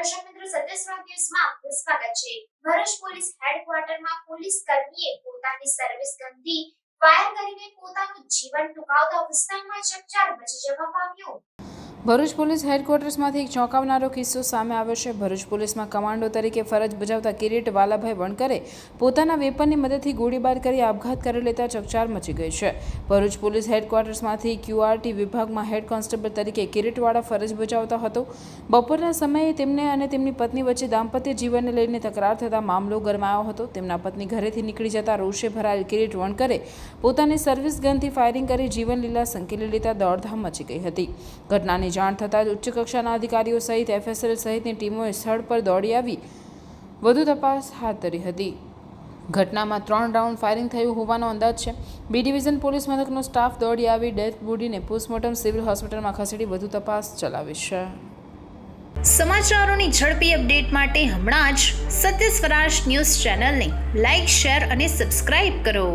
દર્શક મિત્રો, સત્યસ્વાદ ન્યૂઝમાં આપનું સ્વાગત છે। ભરૂચ પોલીસ હેડક્વાર્ટરમાં પોલીસ કર્મીએ પોતાની સર્વિસ ગનથી ફાયર કરીને પોતાનું જીવન ટૂંકાવતા વિસ્તારમાં ચકચાર મચી જવા પામ્યો। ભરૂચ પોલીસ હેડક્વાર્ટર્સમાંથી એક ચોંકાવનારો કિસ્સો સામે આવ્યો છે। ભરૂચ પોલીસમાં કમાન્ડો તરીકે ફરજ બજાવતા કિરીટ વાલાભાઈ વણકરે પોતાના વેપનની મદદથી ગોળીબાર કરી આપઘાત કરી લેતા ચકચાર મચી ગઈ છે। ભરૂચ પોલીસ હેડક્વાર્ટર્સમાંથી QRT વિભાગમાં હેડ કોન્સ્ટેબલ તરીકે કિરીટવાળા ફરજ બજાવતા હતો। બપોરના સમયે તેમને અને તેમની પત્ની વચ્ચે દાંપત્ય જીવનને લઈને તકરાર થતાં મામલો ગરમાયો હતો। તેમના પત્ની ઘરેથી નીકળી જતા રોષે ભરાયેલ કિરીટ વણકરે પોતાની સર્વિસ ગનથી ફાયરિંગ કરી જીવન લીલા સંકેલી લેતા દોડધામ મચી ગઈ હતી। ઘટનાની જાણ થતાં ઉચ્ચ કક્ષાના અધિકારીઓ સહિત FSL સહિતની ટીમોએ સ્થળ પર દોડી આવી વધુ તપાસ હાથ ધરી હતી। ઘટનામાં 3 રાઉન્ડ ફાયરિંગ થયું હોવાનો અંદાજ છે। B ડિવિઝન પોલીસ મથકનો સ્ટાફ દોડી આવી ડેથ બોડીને પોસ્ટમોર્ટમ સિવિલ હોસ્પિટલમાં ખસેડી વધુ તપાસ ચલાવી છે। સમાચારોની ઝડપી અપડેટ માટે હમણાં જ સત્ય સ્વરાજ ન્યૂઝ ચેનલને લાઇક, શેર અને સબસ્ક્રાઇબ કરો।